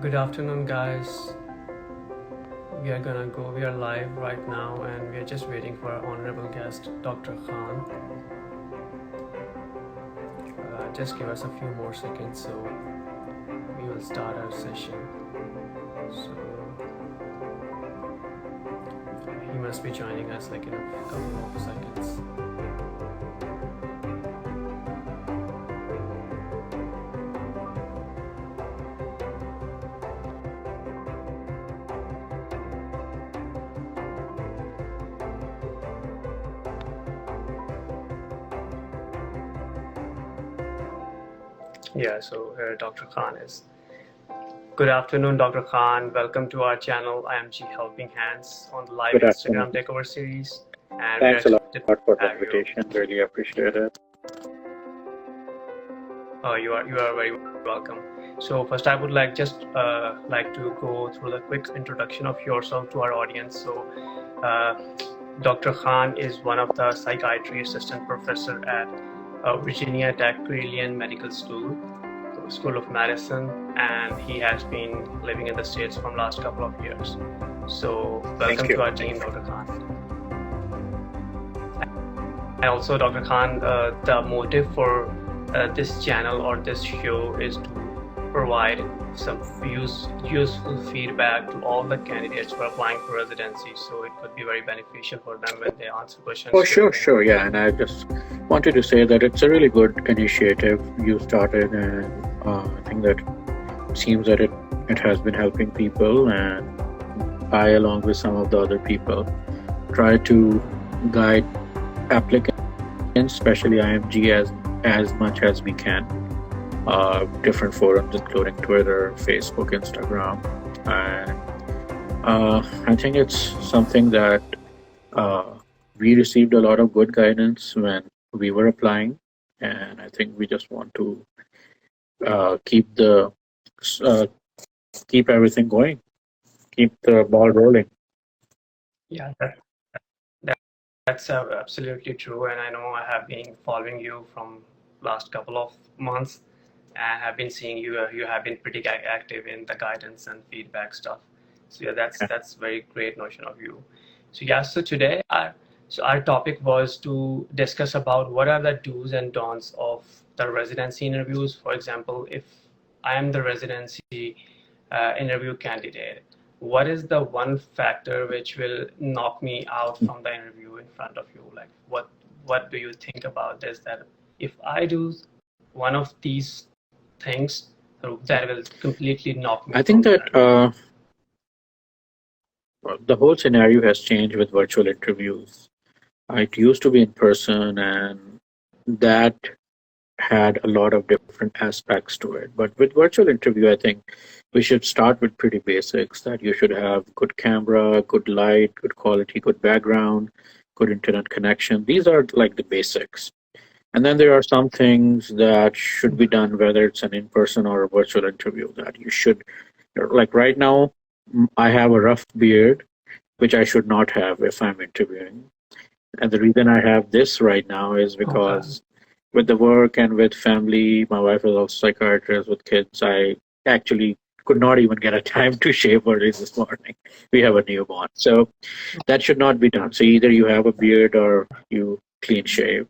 Good afternoon, guys. We are live right now, and we are just waiting for our honorable guest, Dr. Khan. Just give us a few more seconds so we will start our session. So, he must be joining us like in a couple of seconds. Yeah, so Dr. Khan is. Good afternoon, Dr. Khan. Welcome to our channel, IMG Helping Hands, on the live Good Instagram afternoon. Takeover series. And Thanks a lot excited for to the have you. invitation. Really appreciate it. You are very welcome. So first, I would like to go through the quick introduction of yourself to our audience. So, Dr. Khan is one of the psychiatry assistant professor at Virginia Tech Carilion Medical School of Medicine, and he has been living in the States from last couple of years. So welcome to our team, Dr. Khan. And also, Dr. Khan, the motive for this channel or this show is to provide some useful feedback to all the candidates who are applying for residency, so it could be very beneficial for them when they answer questions. Oh, sure, yeah. And I just wanted to say that it's a really good initiative you started, and I think that it seems that it has been helping people, and I, along with some of the other people, try to guide applicants, especially IMG, as much as we can. Different forums, including Twitter, Facebook, Instagram, and I think it's something that we received a lot of good guidance when we were applying, and I think we just want to keep everything going, keep the ball rolling. Yeah, that's absolutely true, and I know I have been following you from last couple of months, and have been seeing you. You have been pretty active in the guidance and feedback stuff. So yeah, that's very great notion of you. So yeah, so today our topic was to discuss about what are the do's and don'ts of the residency interviews. For example, if I am the residency interview candidate, what is the one factor which will knock me out from the interview in front of you? Like what do you think about this? That if I do one of these things, that will completely knock me. I think that the whole scenario has changed with virtual interviews. It used to be in person, and that had a lot of different aspects to it. But with virtual interview, I think we should start with pretty basics, that you should have good camera, good light, good quality, good background, good internet connection. These are like the basics. And then there are some things that should be done, whether it's an in-person or a virtual interview, that you should, like right now, I have a rough beard, which I should not have if I'm interviewing. And the reason I have this right now is because with the work and with family, my wife is also a psychiatrist with kids. I actually could not even get a time to shave early this morning. We have a newborn. So that should not be done. So either you have a beard or you clean shave.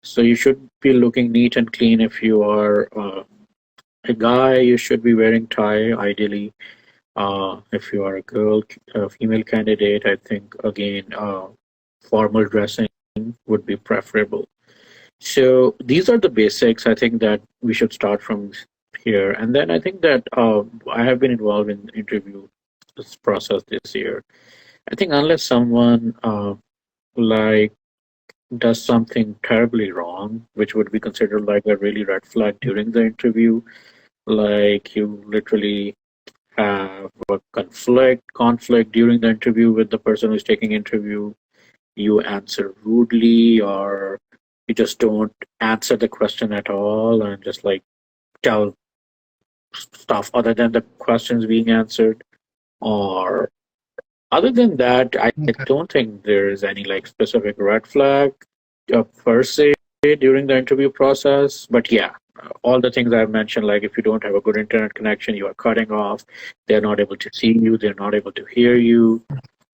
So you should be looking neat and clean. If you are a guy, you should be wearing tie, ideally. If you are a female candidate, I think again, formal dressing would be preferable. So these are the basics. I think that we should start from here, and then I think that I have been involved in interview this process this year. I think unless someone like does something terribly wrong, which would be considered like a really red flag during the interview, like you literally have a conflict during the interview with the person who's taking interview, you answer rudely, or you just don't answer the question at all and just like tell stuff other than the questions being answered, or other than that, I don't think there is any like specific red flag per se during the interview process. But yeah, all the things I've mentioned, like if you don't have a good internet connection, you are cutting off, they're not able to see you, they're not able to hear you,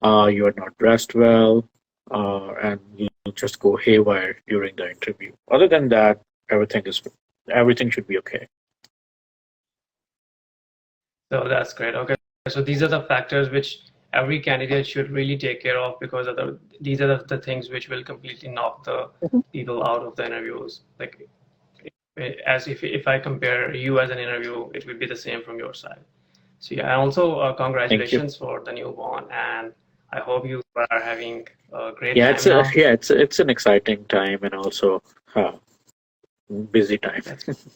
you are not dressed well, and you just go haywire during the interview. Other than that, everything is everything should be okay. So that's great. Okay, so these are the factors which every candidate should really take care of because of these are the things which will completely knock the people out of the interviews. Like as if I compare you as an interview, it will be the same from your side. So yeah, and also Thank you. congratulations for the newborn, and I hope you are having a great Yeah, time now. it's an exciting time and also uh, busy time. That's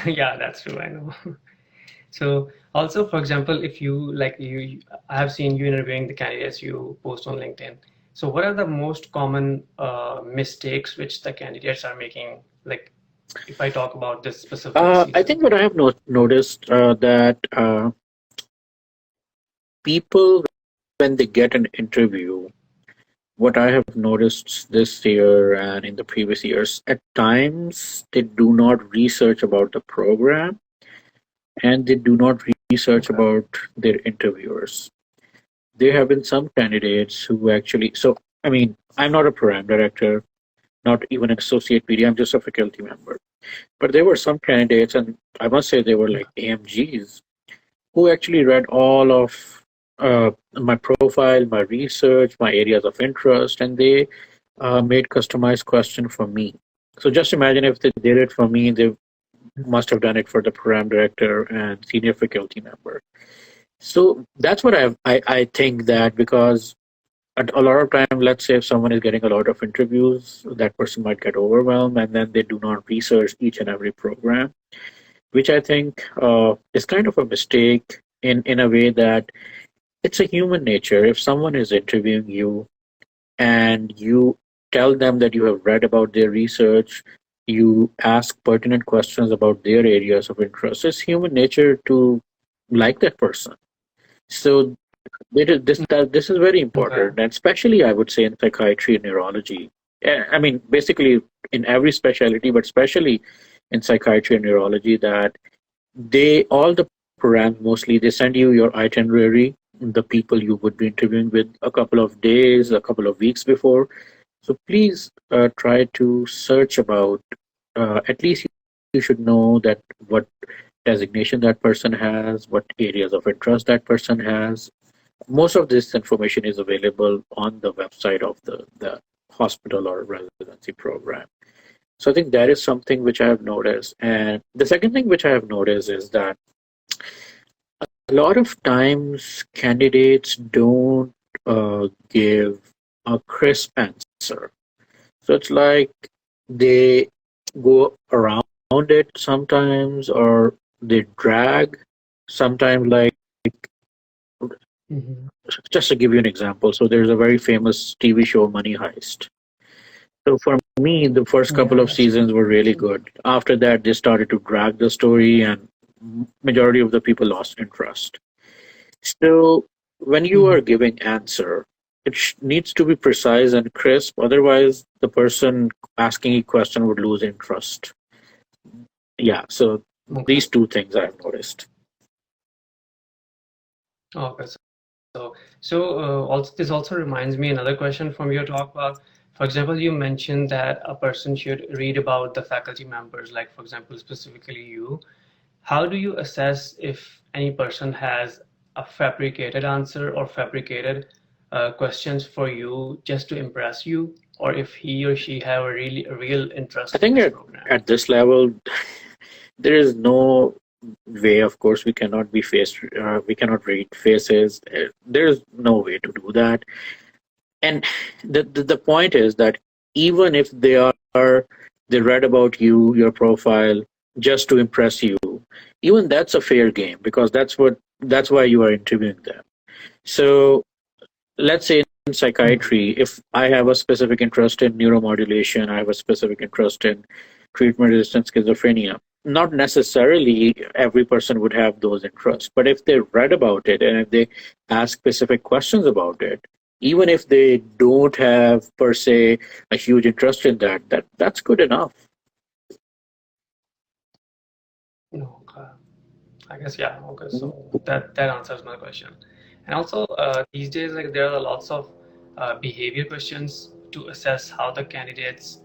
yeah, that's true. I know. So also, for example, if you like I have seen you interviewing the candidates you post on LinkedIn. So what are the most common mistakes which the candidates are making? Like if I talk about this specific I season. think what I have noticed that people, when they get an interview, what I have noticed this year and in the previous years, at times they do not research about the program and they do not research Okay. about their interviewers. There have been some candidates who actually, so I mean, I'm not a program director, not even an associate PD, I'm just a faculty member. But there were some candidates, and I must say they were like AMGs, who actually read all of my profile, my research, my areas of interest, and they made customized question for me. So just imagine if they did it for me, they must have done it for the program director and senior faculty member. So that's what I think that because at a lot of time, let's say if someone is getting a lot of interviews, that person might get overwhelmed and then they do not research each and every program, which I think is kind of a mistake in a way that it's a human nature. If someone is interviewing you and you tell them that you have read about their research, you ask pertinent questions about their areas of interest, it's human nature to like that person. So this is very Okay. important, and especially I would say in psychiatry and neurology. I mean, basically in every specialty, but especially in psychiatry and neurology, that they all the programs mostly they send you your itinerary, the people you would be interviewing with a couple of days, a couple of weeks before. So please try to search about at least you should know that what designation that person has, what areas of interest that person has. Most of this information is available on the website of the hospital or residency program. So I think that is something which I have noticed. And the second thing which I have noticed is that a lot of times candidates don't give a crisp answer. So it's like they go around it sometimes or they drag sometimes like Hmm. just to give you an example. So there's a very famous TV show Money Heist. So for me, the first couple Yeah, of that's seasons were really true. good. After that, they started to drag the story, and majority of the people lost interest. So when you are Hmm. giving answer, it needs to be precise and crisp. Otherwise, the person asking a question would lose interest. Yeah. So Okay. these two things I've noticed. Okay. So also this also reminds me another question from your talk about, for example, you mentioned that a person should read about the faculty members, like for example, specifically you. How do you assess if any person has a fabricated answer or fabricated questions for you just to impress you, or if he or she have a real I interest in think this program? at this level, there is no way. Of course, we cannot read faces. There is no way to do that. And the point is that even if they read about you, your profile, just to impress you, even that's a fair game because that's why you are interviewing them. So let's say in Mhm. psychiatry, if I have a specific interest in neuromodulation, I have a specific interest in treatment resistant schizophrenia. Not necessarily every person would have those interests, but if they read about it and if they ask specific questions about it, even if they don't have per se a huge interest in that, that's good enough. No, I guess yeah. Okay, so that answers my question. And also, these days, like there are lots of behavior questions to assess how the candidates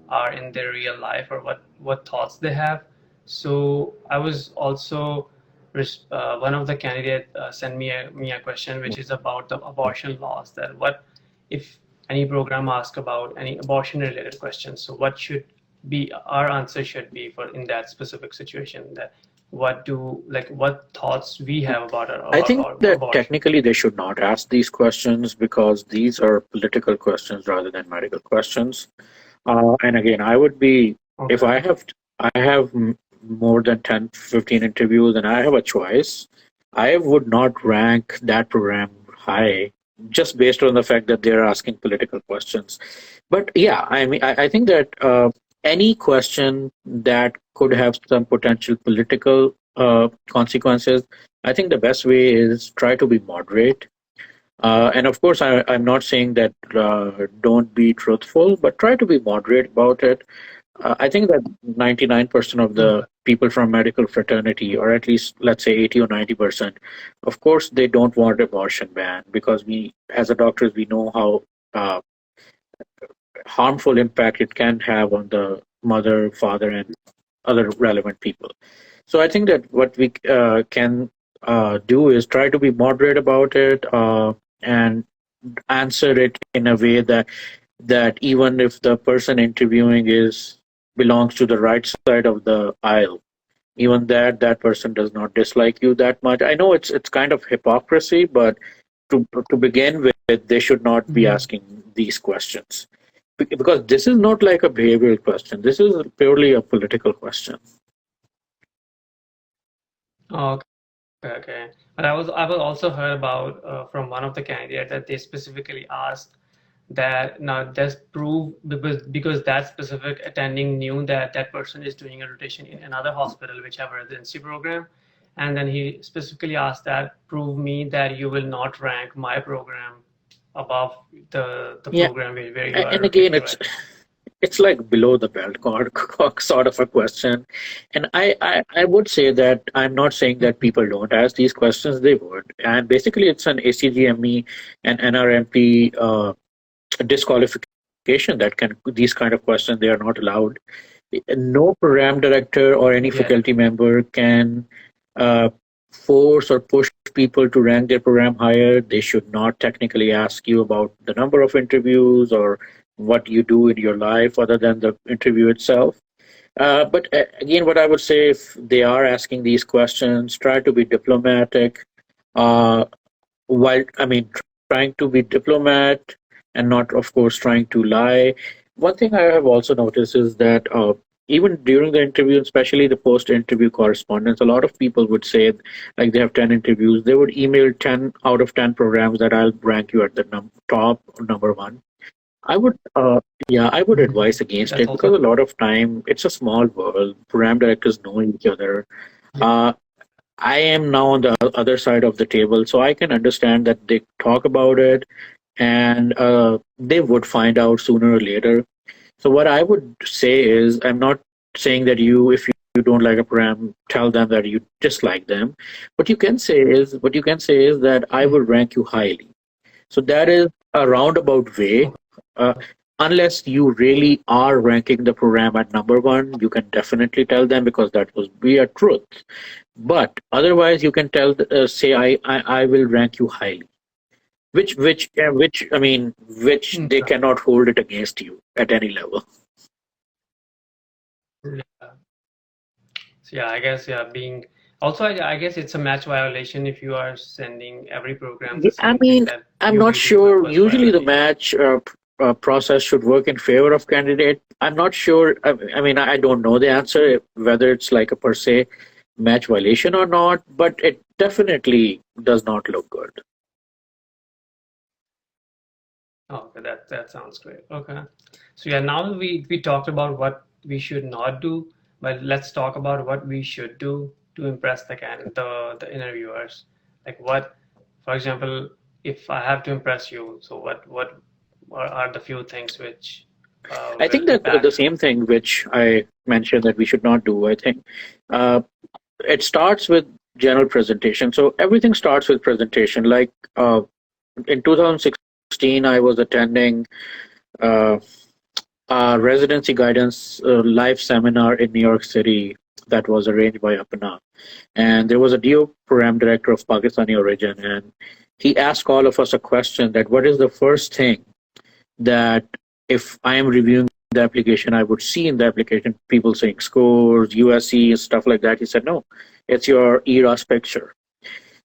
are in their real life or what thoughts they have. So I was also one of the candidate sent me a question which is about the abortion laws. That what if any program asks about any abortion related questions? So what should be our answer should be for in that specific situation that what thoughts we have about I think that abortion. technically they should not ask these questions because these are political questions rather than medical questions. And again, I would be if Okay. I have more than 10, 15 interviews and I have a choice, I would not rank that program high just based on the fact that they're asking political questions. But yeah, I mean, I think that any question that could have some potential political consequences, I think the best way is try to be moderate. And of course, I'm not saying that don't be truthful, but try to be moderate about it. I think that 99% of the Okay. people from medical fraternity, or at least let's say 80 or 90%, of course, they don't want abortion ban because we, as a doctors, we know how harmful impact it can have on the mother, father, and other relevant people. So I think that what we can do is try to be moderate about it and answer it in a way that even if the person interviewing is belongs to the right side of the aisle, even that person does not dislike you that much. I know it's kind of hypocrisy, but to begin with, they should not be Mhm. asking these questions because this is not like a behavioral question. This is purely a political question. Okay. Okay. But I was also heard about from one of the candidates that they specifically asked that now just prove because that specific attending knew that that person is doing a rotation in another hospital which have a residency program, and then he specifically asked that prove me that you will not rank my program above the Yeah, program where you are and again, rotating right now. it's like below the belt cord sort of a question. And I would say that I'm not saying that Mhm. people don't ask these questions, they would. And basically it's an ACGME and NRMP disqualification that can these kind of questions they are not allowed. No program director or any Yes. faculty member can uh, force or push people to rank their program higher. They should not technically ask you about the number of interviews or what you do in your life other than the interview itself. But again, what I would say, if they are asking these questions, try to be diplomatic. Uh, while I mean, trying to be diplomat and not, of course, trying to lie. One thing I have also noticed is that even during the interview, especially the post-interview correspondence, a lot of people would say, like they have 10 interviews, they would email 10 out of 10 programs that I'll rank you at the top number one. I would, yeah, I would Mhm. advise against That's it also because a lot of time it's a small world. Program directors know each other. yeah. Uh, I am now on the other side of the table, so I can understand that they talk about it and they would find out sooner or later. So what I would say is, I'm not saying that if you don't like a program, tell them that you dislike them. What you can say is that I Mhm. will rank you highly. So that is a roundabout way. Okay. Uh, unless you really are ranking the program at number one, you can definitely tell them because that would be a truth. But otherwise, you can say I will rank you highly, which I mean, which they Okay. cannot hold it against you at any level. Yeah. So yeah, I guess yeah, being also I guess it's a match violation if you are sending every program the I same thing mean, that I'm you not will be my sure. first Usually, the priority. match process should work in favor of candidate. I'm not sure. I mean, I don't know the answer whether it's like a per se match violation or not, but it definitely does not look good. Oh, okay, that sounds great. Okay. So yeah, now we talked about what we should not do, but let's talk about what we should do to impress the interviewers. Like what, for example, if I have to impress you, so what are the few things which I will think that the impact? same thing which I mentioned that we should not do. I think. it starts with general presentation. So everything starts with presentation. Like in 2016, I was attending uh, a residency guidance live seminar in New York City that was arranged by Apna. And there was a DO program director of Pakistani origin, and he asked all of us a question that what is the first thing that if I am reviewing the application, I would see in the application people saying scores, USC, stuff like that. He said, no, it's your ERAS picture.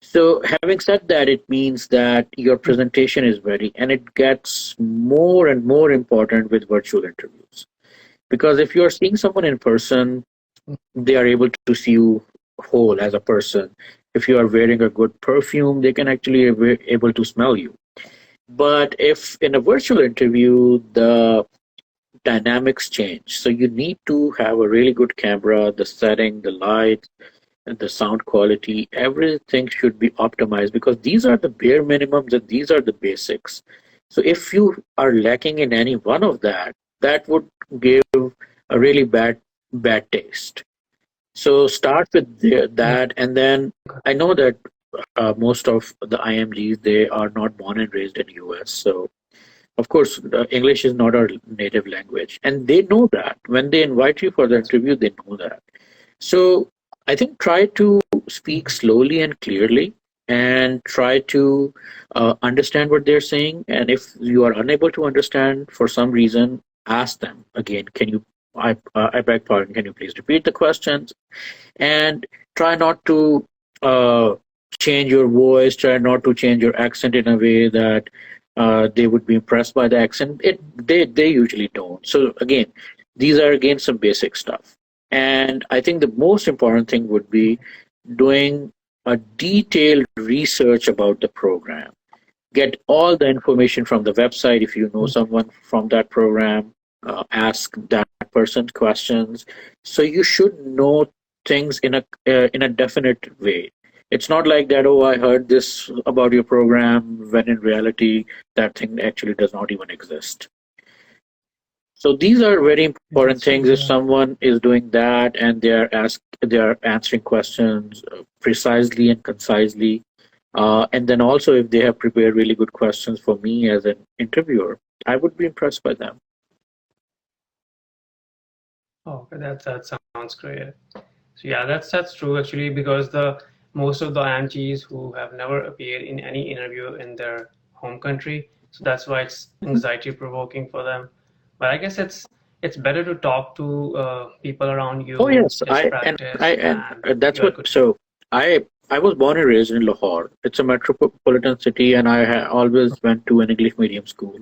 So, having said that, it means that your presentation is ready, and it gets more and more important with virtual interviews. Because if you're seeing someone in person, they are able to see you whole as a person. If you are wearing a good perfume, they can actually be able to smell you. But if in a virtual interview, the dynamics change. So you need to have a really good camera, the setting, the light, and the sound quality. Everything should be optimized because these are the bare minimums and these are the basics. So if you are lacking in any one of that, that would give a really bad taste. So start with Yeah. that, and then I know that most of the IMGs they are not born and raised in US. So of course, English is not our native language, and they know that. When they invite you for the That's interview, they know that. So I think try to speak mhm. slowly and clearly, and try to understand what they're saying. And if you are unable to understand for some reason, ask them again. Can you? I beg pardon. Can you please repeat the questions? And try not to uh, change your voice, try not to change your accent in a way that they would be impressed by the accent. They usually don't. So again, these are again some basic stuff. And I think the most important thing would be doing a detailed research about the program. Get all the information from the website. If you know someone from that program, ask that person questions. So you should know things in a definite way. It's not like that. Oh, I heard this about your program, when in reality that thing actually does not even exist. So these are very important That's things. true. If Yeah. someone is doing that and they are answering questions precisely and concisely, and then also if they have prepared really good questions for me as an interviewer, I would be impressed by them. Oh, okay, that sounds great. So yeah, that's true actually because the most of the IMGs who have never appeared in any interview in their home country, so that's why it's Mhm. anxiety provoking for them. But I guess it's better to talk to people around Oh you, yes, just practice, and that's you are what. good to go. So I was born and raised in Lahore. It's a metropolitan city, and always went to an English medium school.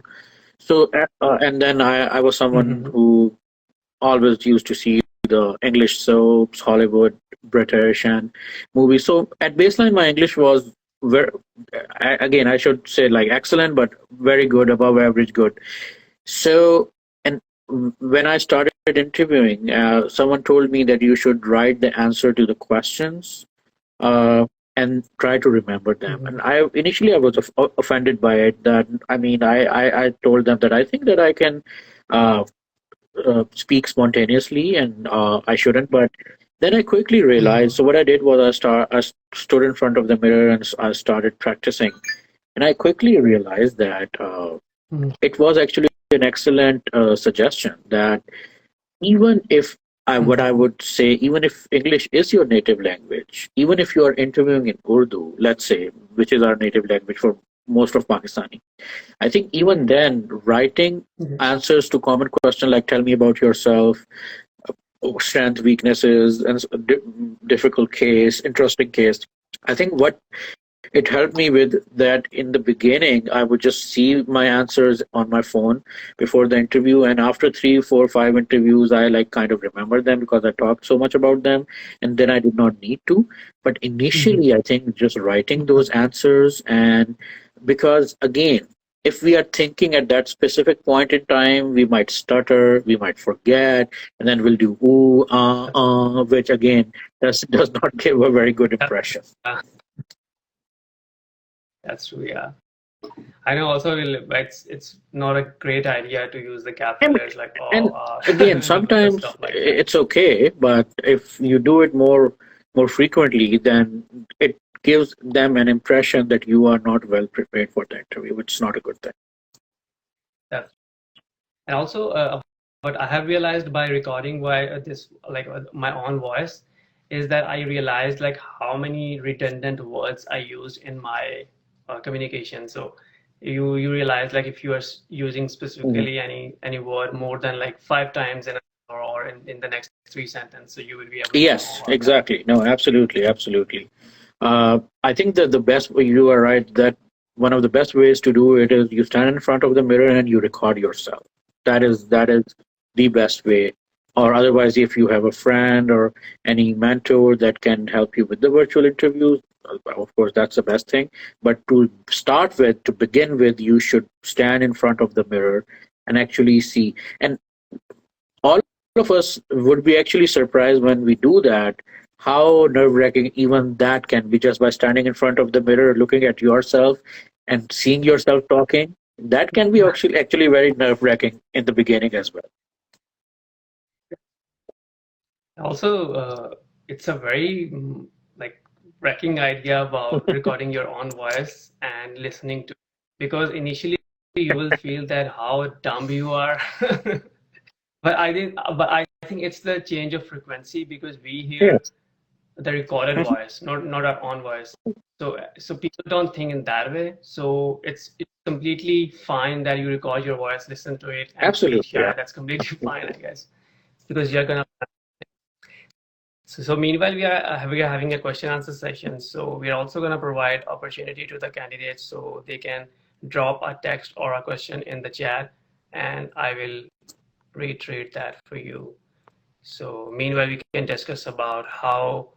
So and then I was someone Mhm. who always used to see the English soaps, Hollywood, British, and movies. So at baseline, my English was very, again, I should say like excellent, but very good, above average good. So, and when I started interviewing, someone told me that you should write the answer to the questions uh, and try to remember them. Mhm. And I was offended by it. That I mean, I told them that I think that I can uh, speak spontaneously and I shouldn't. But then I quickly realized. Mhm. So what I did was I stood in front of the mirror and I started practicing. And I quickly realized that Mhm. it was actually an excellent suggestion that even if what I Mhm. would say, even if English is your native language, even if you are interviewing in Urdu, let's say, which is our native language for most of Pakistani, I think even then, writing Mhm. answers to common questions like tell me about yourself, strength, weaknesses, and difficult case, interesting case. I think what it helped me with that in the beginning, I would just see my answers on my phone before the interview. And after three, four, five interviews, I like kind of remember them because I talked so much about them. And then I did not need to. But Mhm. initially, I think just writing those answers, and because again, if we are thinking at that specific point in time, we might stutter, we might forget, and then we'll do ooh, which again does not give a very good impression. Yeah, that's true. Yeah. I know also it's not a great idea to use the capital And, letters like and all again, the sometimes stuff like that. it's okay, but if you do it more more frequently, then it gives them an impression that you are not well prepared for the interview, which is not a good thing. That's and also what I have realized by recording this like my own voice is that I realized like how many redundant words I used in my communication. So you realize like if you are using Mhm. specifically any word more than like 5 times in or in the next three sentences, so you will be able to know Yes, about that. exactly. No, absolutely, absolutely. I think that the best way, you are right, that one of the best ways to do it is you stand in front of the mirror and you record yourself. That is the best way. Or otherwise, if you have a friend or any mentor that can help you with the virtual interviews, of course, that's the best thing. But to start with, to begin with, you should stand in front of the mirror and actually see. And all of us would be actually surprised when we do that, how nerve wracking even that can be, just by standing in front of the mirror, looking at yourself and seeing yourself talking. That can be actually very nerve wracking in the beginning as well. Also, it's a very like wrecking idea about recording your own voice and listening to, because initially you will feel that how dumb you are. But I think it's the change of frequency because we hear Yes. the recorded Mhm. voice, not our own voice. So people don't think in that way. So it's completely fine that you record your voice, listen to it, and feel Absolutely. shy. That's completely fine, I guess, because you're gonna so meanwhile, we are having a question answer session. So we are also going to provide opportunity to the candidates so they can drop a text or a question in the chat, and I will reiterate that for you. So meanwhile, we can discuss about how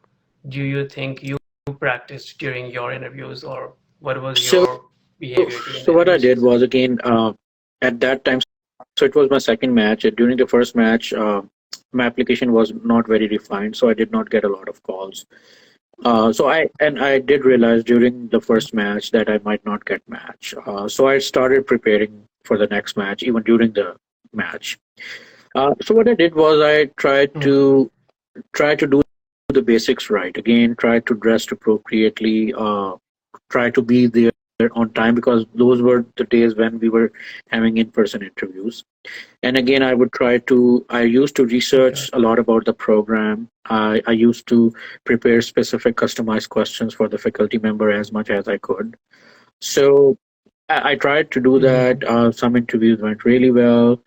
do you think you practiced during your interviews, or what was So, your behavior during the what I interviews? did was, again, at that time, so it was my second match. During the first match, my application was not very refined, so I did not get a lot of calls. So I did realize during the first match that I might not get match. So I started preparing for the next match even during the match. So what I did was I tried to do the basics right. Again, try to dress appropriately. Try to be there on time, because those were the days when we were having in-person interviews. And again, I used to Okay. research a lot about the program. I used to prepare specific customized questions for the faculty member as much as I could. So I tried to do that. Mhm. Some interviews went really well,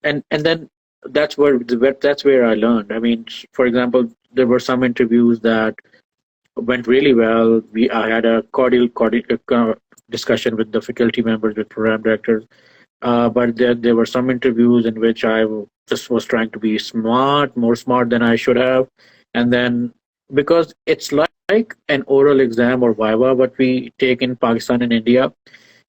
and then that's where I learned. I mean, for example, there were some interviews that went really well. I had a cordial discussion with the faculty members, with program directors, but there were some interviews in which just was trying to be smart, more smart than I should have. And then, because it's like an oral exam or viva, what we take in Pakistan and India,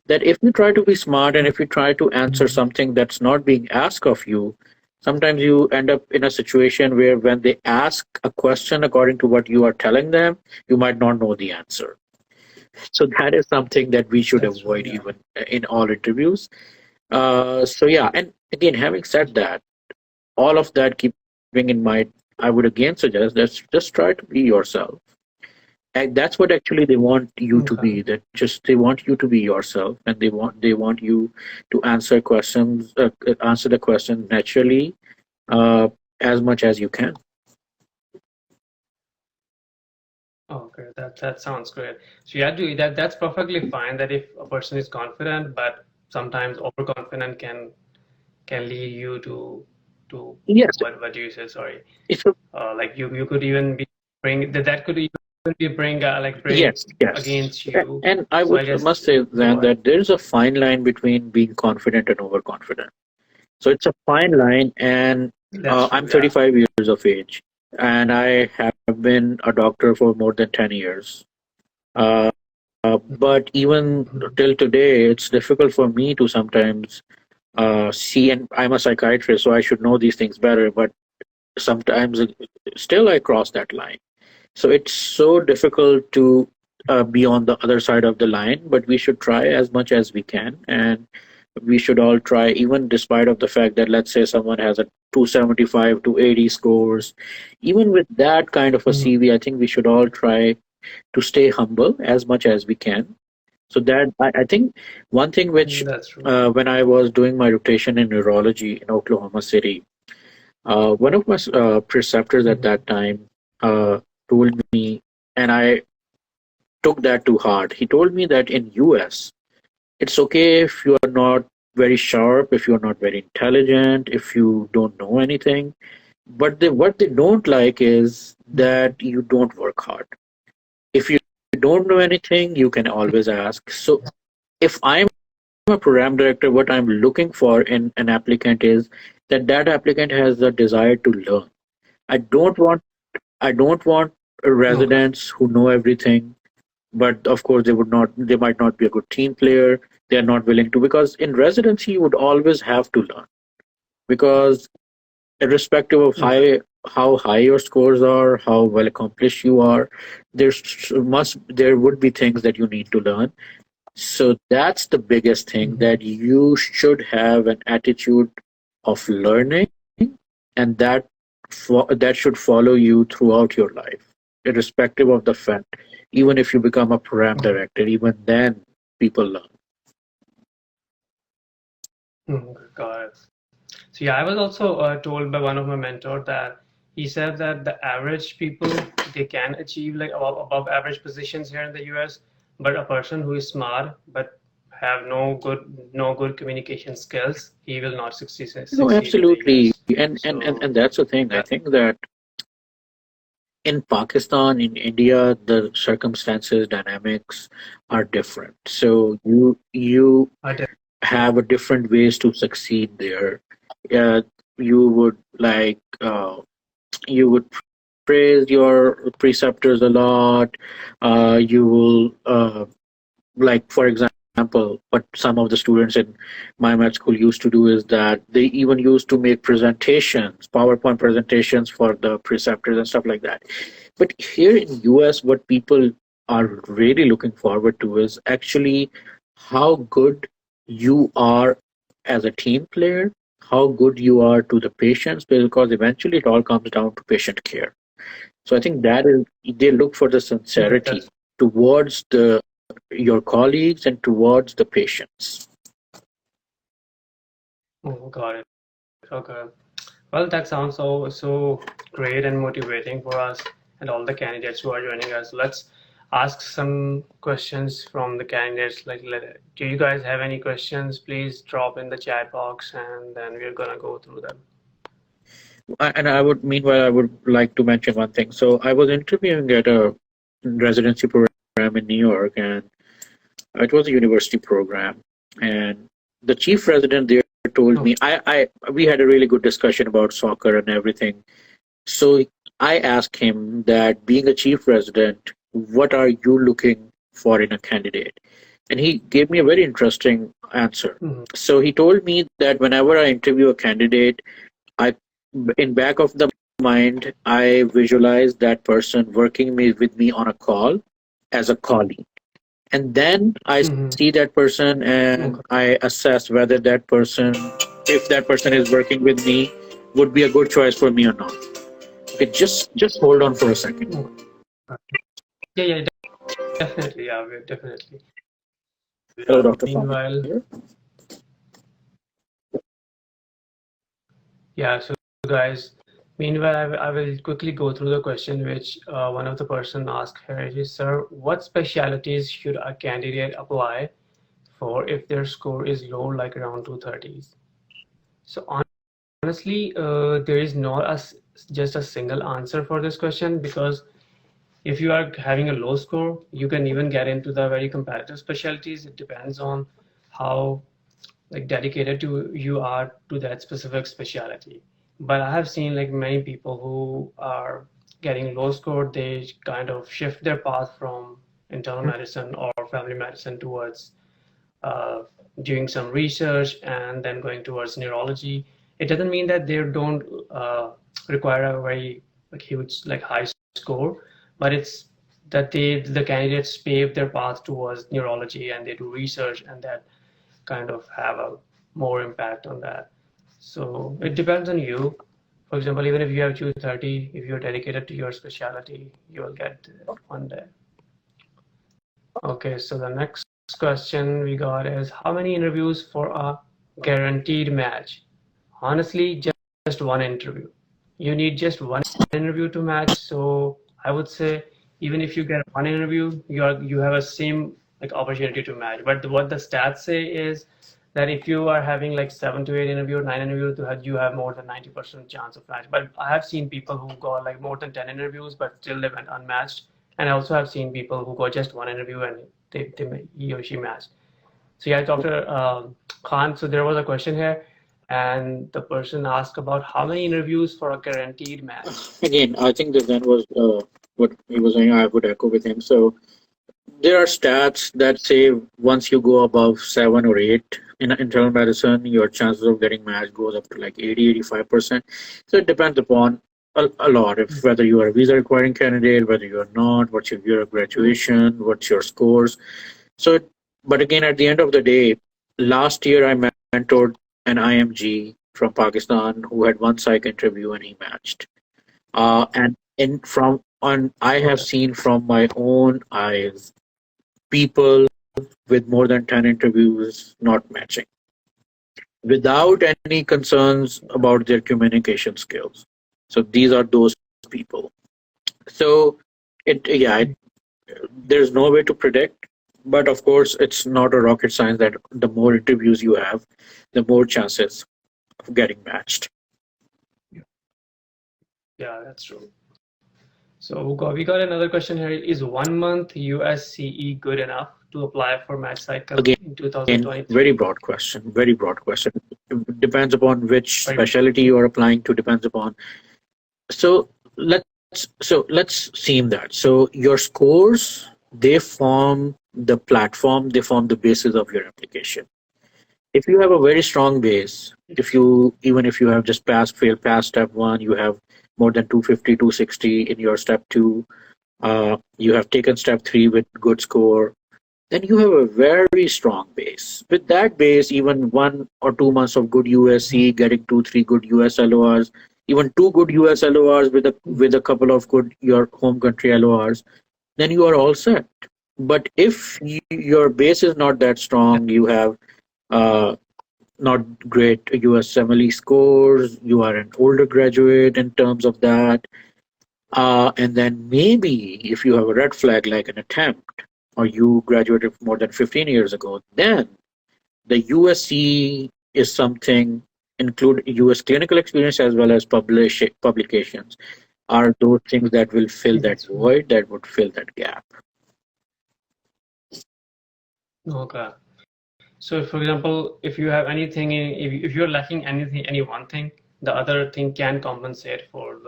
that if you try to be smart and if you try to answer Mhm. something that's not being asked of you, sometimes you end up in a situation where when they ask a question according to what you are telling them, you might not know the answer. So that is something that we should That's true, avoid yeah. even in all interviews. So yeah, and again, having said that, all of that keeping in mind, I would again suggest that just try to be yourself. And that's what actually they want you to Okay. be. That just they want you to be yourself, and they want you to answer the question naturally, uh, as much as you can. Okay, that sounds great. So yeah, do that's perfectly fine that if a person is confident, but sometimes overconfident can lead you to Yes, what do you say? Sorry, it's like you could even be bring that could even be bring yes, yes. against you. And I So I would guess must say go then ahead. that there is a fine line between being confident and overconfident. So it's a fine line, and That's I'm true. Yeah. 35 years of age, and I have been a doctor for more than 10 years. Uh, but even Mhm. till today, it's difficult for me to sometimes see, and I'm a psychiatrist, so I should know these things better, but sometimes still I cross that line. So it's so difficult to be on the other side of the line, but we should try as much as we can. And we should all try, even despite of the fact that let's say someone has a 275 to 80 scores, even with that kind of a Mhm. CV, I think we should all try to stay humble as much as we can. So that I think one thing which That's true. when I was doing my rotation in neurology in Oklahoma City, one of my preceptors at Mhm. that time told me, and I took that to heart. He told me that in US, it's okay if you are not very sharp, if you're not very intelligent, if you don't know anything. But what they don't like is Mhm. that you don't work hard. If you don't know anything, you can always ask. So if I'm a program director, what I'm looking for in an applicant is that that applicant has the desire to learn. I don't want I don't want Okay. residents who know everything, but of course they might not be a good team player. They are not willing to, because in residency you would always have to learn, because irrespective of Okay. how high your scores are, how well accomplished you are, there would be things that you need to learn. So that's the biggest thing, Mhm. that you should have an attitude of learning, and that should follow you throughout your life, irrespective of the fact. Even if you become a program Mhm. director, even then people learn. Mhm. Got it. So yeah, I was also told by one of my mentors that he said that the average people they can achieve like above average positions here in the US, but a person who is smart but have no good communication skills, he will not No, succeed in the absolutely, US. and So that's the thing. I that think that in Pakistan, in India, the circumstances, dynamics are different. So you I have a different ways to succeed there. Uh, you would you would praise your preceptors a lot. You will like, for example, what some of the students in my med school used to do is that they even used to make presentations, PowerPoint presentations for the preceptors and stuff like that. But here in US, what people are really looking forward to is actually how good you are as a team player, how good you are to the patients, because eventually it all comes down to patient care. So I think that is, they look for the sincerity that's towards the your colleagues and towards the patients. got it. Okay. Well, that sounds so great and motivating for us and all the candidates who are joining us. Let's ask some questions from the candidates. Do you guys have any questions? Please drop in the chat box, and then we're gonna go through them. And I would, meanwhile, I would like to mention one thing. So I was interviewing at a residency program in New York, and it was a university program. And the chief resident there told Okay. me, we had a really good discussion about soccer and everything. So I asked him that, being a chief resident, what are you looking for in a candidate? And he gave me a very interesting answer. Mhm. So he told me that whenever I interview a candidate, I, in back of the mind, I visualize that person working with me on a call as a colleague. And then I Mhm. see that person and Okay. I assess whether that person, if that person is working with me, would be a good choice for me or not. Okay, just hold on for a second. Okay. Yeah, yeah, definitely. Yeah, we definitely. Hello, Dr. Fahmy Meanwhile, here. yeah. So guys, meanwhile, I will quickly go through the question which one of the person asked here. It is, sir, what specialities should a candidate apply for if their score is low, like around 230s? So honestly, there is not just a single answer for this question because if you are having a low score, you can even get into the very competitive specialties. It depends on how like dedicated to you are to that specific specialty. But I have seen like many people who are getting low score, they kind of shift their path from internal medicine or family medicine towards uh, doing some research and then going towards neurology. It doesn't mean that they don't require a very like huge like high score, but it's that the candidates pave their path towards neurology and they do research and that kind of have a more impact on that. So it depends on you. For example, even if you have choose 30, if you're dedicated to your specialty, you will get one day. Okay, so the next question we got is how many interviews for a guaranteed match? Honestly, just one interview. You need just one interview to match. So I would say even if you get one interview, you have a same like opportunity to match. But what the stats say is that if you are having like 7 to 8 interviews, 9 interviews, you have more than 90% chance of match. But I have seen people who got like more than 10 interviews, but still they went unmatched. And I also have seen people who got just one interview and he or she matched. So yeah, Dr. Khan, so there was a question here, and the person asked about how many interviews for a guaranteed match. Again, I think that that was what he was saying. I would echo with him. So there are stats that say once you go above 7 or 8 in internal medicine, your chances of getting matched goes up to like 80, 85%. So it depends upon a lot if whether you are a visa requiring candidate, whether you are not, what's your year of graduation, what's your scores. So, but again, at the end of the day, last year I mentored an IMG from Pakistan who had one psych interview and he matched. And in from on, I have Okay. seen from my own eyes people with more than 10 interviews not matching without any concerns about their communication skills. So these are those people. So there's no way to predict, but of course, it's not a rocket science that the more interviews you have, the more chances of getting matched. Yeah, that's true. So we got another question here. Is 1 month USCE good enough to apply for match cycle in Again, very 2023? broad question. Very broad question. It depends upon which Right. specialty you are applying to. Depends upon. So let's see that. So your scores, they form the platform. They form the basis of your application. If you have a very strong base, if you even if you have just failed past step one, you have more than 250, 260 in your step two, you have taken step three with good score, then you have a very strong base. With that base, even 1 or 2 months of good USC, getting 2, 3 good US LORs, even 2 good US LORs with a couple of good your home country LORs, then you are all set. But if your base is not that strong, you have uh, not great USMLE scores, you are an older graduate in terms of that, and then maybe if you have a red flag like an attempt, or you graduated more than 15 years ago, then the USC is something, include US clinical experience as well as publications, are those things that will fill that That's right. void, that would fill that gap. Okay. So, for example, if you have anything, if you're lacking anything, any one thing, the other thing can compensate for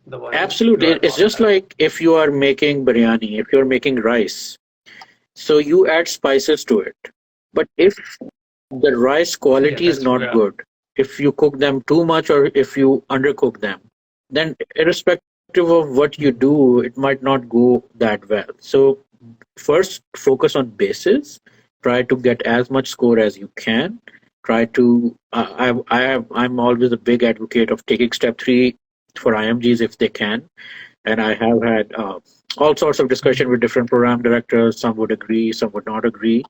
the one you Absolutely. are It's not just having. like if you are making biryani, if you're making rice, so you add spices to it. But if the rice Yeah, quality is that's true. not Yeah. good, if you cook them too much or if you undercook them, then irrespective of what you do, it might not go that well. So first focus on bases, try to get as much score as you can. Try to I'm always a big advocate of taking step three for IMGs if they can, and I have had all sorts of discussion with different program directors. Some would agree, some would not agree.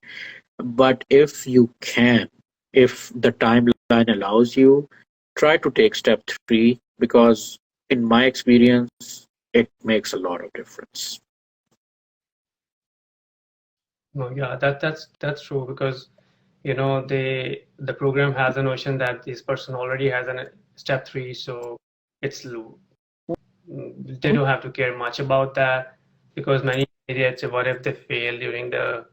But if you can, if the timeline allows you, try to take step three because, in my experience, it makes a lot of difference. No, yeah, that's true because the program has a notion that this person already has a step three, so it's they don't have to care much about that because many idiots, what if they fail during the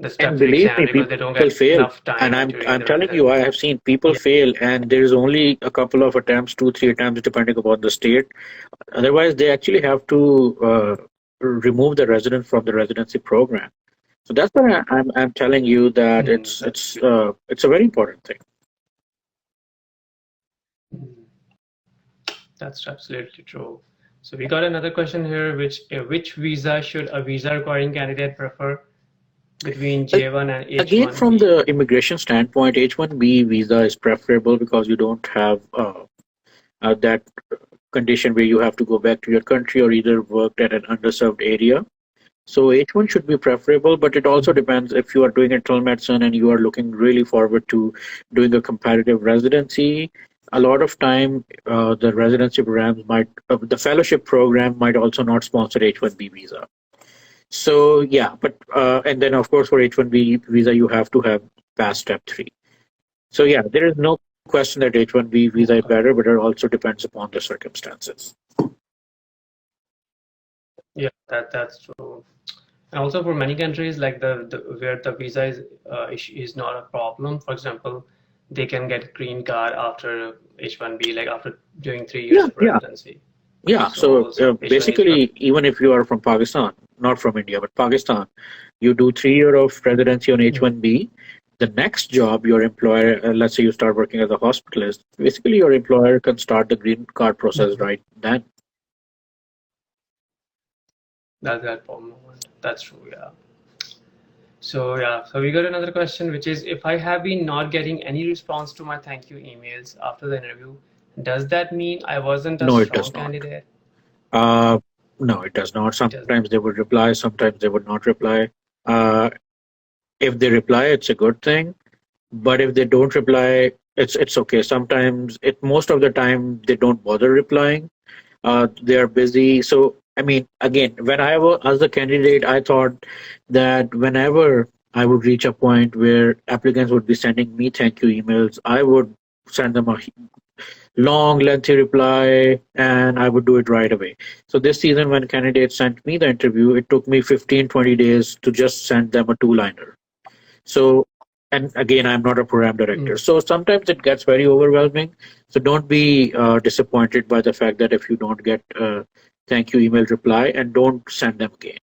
step And three believe exam me, because they don't people get fail. enough And time during I'm the telling revision. you, I have seen people Yeah. fail, and there is only a couple of attempts, 2, 3 attempts, depending upon the state. Otherwise, they actually have to remove the resident from the residency program. So that's why I'm telling you that Mm, that's true. it's a very important thing. Mm, that's absolutely true. So we got another question here, which visa should a visa requiring candidate prefer? between A- J1 and Again, from H1B? the immigration standpoint, H-1B visa is preferable because you don't have that condition where you have to go back to your country or either worked at an underserved area. So H1 should be preferable, but it also depends if you are doing internal medicine and you are looking really forward to doing a comparative residency. A lot of time, the residency programs the fellowship program might also not sponsor H1B visa. So yeah, but and then of course for H1B visa you have to have past step three. So yeah, there is no question that H1B visa is Okay. better, but it also depends upon the circumstances. Yeah, that's true. And also for many countries, like the where the visa is not a problem. For example, they can get green card after H1B, like after doing 3 years Yeah, of yeah. residency. Yeah, so So H1 is basically, even if you are from Pakistan, not from India, but Pakistan, you do 3 year of residency on Mhm. H1B. The next job, your employer, let's say you start working as a hospitalist, basically your employer can start the green card process Mhm. right then. That moment. That's true. Yeah. So yeah. So we got another question, which is if I have been not getting any response to my thank you emails after the interview, does that mean I wasn't a No, it strong does not. candidate? Uh, no, it does not. It does Sometimes not. they would reply, sometimes they would not reply. Uh, if they reply, it's a good thing. But if they don't reply, it's okay. Sometimes most of the time they don't bother replying. They are busy. So, I mean, again, when I was as a candidate, I thought that whenever I would reach a point where applicants would be sending me thank you emails, I would send them a long, lengthy reply and I would do it right away. So, this season, when candidates sent me the interview, it took me 15-20 days to just send them a two-liner. So, and again, I'm not a program director. Mm, So sometimes it gets very overwhelming. So don't be disappointed by the fact that if you don't get thank you email reply and don't send them again.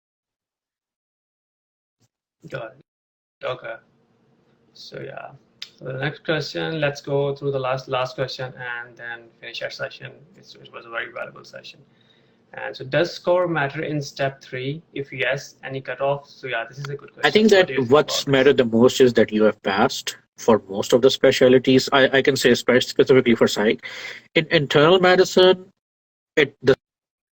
got it. Okay. So yeah. So the next question, let's go through the last question and then finish our session. It was a very valuable session. And so does score matter in step three? If yes, any cutoff? So yeah, this is a good I question. think What that do you think what's about this? mattered the most is that you have passed for most of the specialties. I can say specifically for psych. In internal medicine, the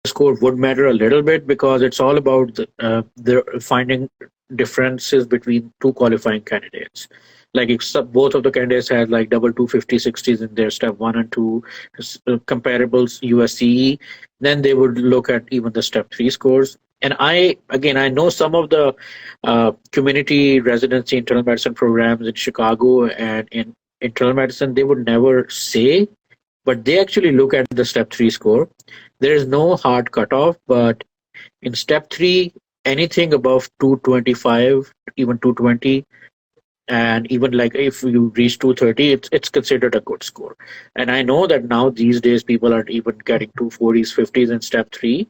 score would matter a little bit because it's all about the finding differences between two qualifying candidates. Like if both of the candidates had like double 250 60s in their step one and two comparables USCE, then they would look at even the step three scores. And I know some of the community residency internal medicine programs in Chicago and in internal medicine, they would never say, but they actually look at the step three score. There is no hard cutoff, but in step three, anything above 225, even 220, and even like if you reach 230, it's considered a good score. And I know that now these days people are even getting 240s, 50s in step three.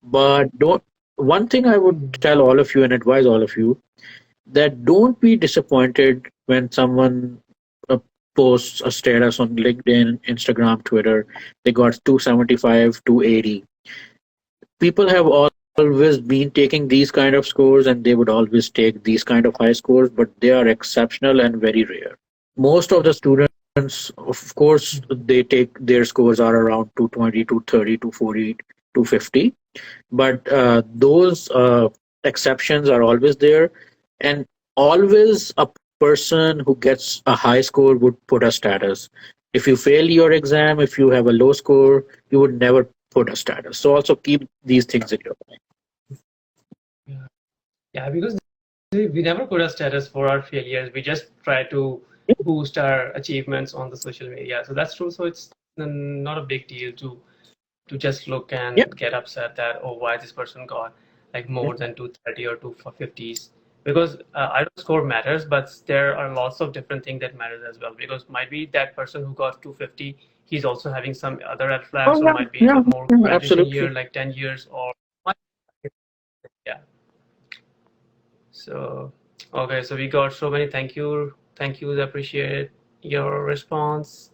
But don't. One thing I would Mhm. tell all of you and advise all of you that don't be disappointed when someone uh, posts a status on LinkedIn, Instagram, Twitter. They got 275, 280. People have always been taking these kind of scores and they would always take these kind of high scores, but they are exceptional and very rare. Most of the students, of course, they take their scores are around 220, 230, 240, 250. But those exceptions are always there. And always a person who gets a high score would put a status. If you fail your exam, if you have a low score, you would never put a status. So also keep these things in your mind. Yeah. Yeah, because we never put a status for our failures. We just try to boost our achievements on the social media. So that's true. So it's not a big deal to just look Yeah. and get upset that, oh, why this person got like more than 230 or 250s, because I don't score matters, but there are lots of different things that matters as well, because might be that person who got 250, he's also having some other red flags, Oh or yeah, might be yeah, a more yeah, graduation year absolutely. like 10 years or yeah. So okay, so we got so many thank yous, appreciate your response.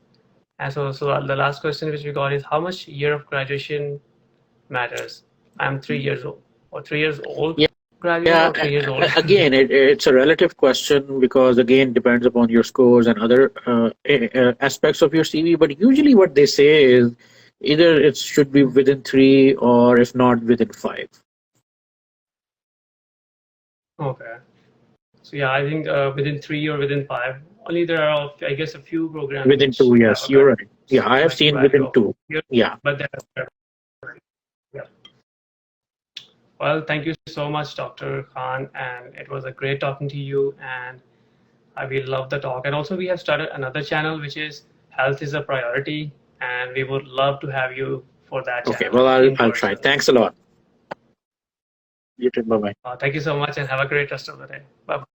And so the last question which we got is how much year of graduation matters. I'm 3 years old or 3 years old. graduate Yeah, or 3 years old? again, it's a relative question because again depends upon your scores and other aspects of your CV. But usually, what they say is either it should be within 3 or if not within 5. Okay. So yeah, I think within 3 or within 5. Only there are, I guess, a few programs Within which 2, have yes, a you're cut, right. Yeah, I have like seen value within of 2. years, Yeah. but yeah. Well, thank you so much, Dr. Khan, and it was a great talking to you, and I will love the talk. And also, we have started another channel which is Health is a Priority, and we would love to have you for that Okay. channel Well, I'll in I'll try. person. Thanks a lot. You too. Bye bye. Thank you so much, and have a great rest of the day. Bye.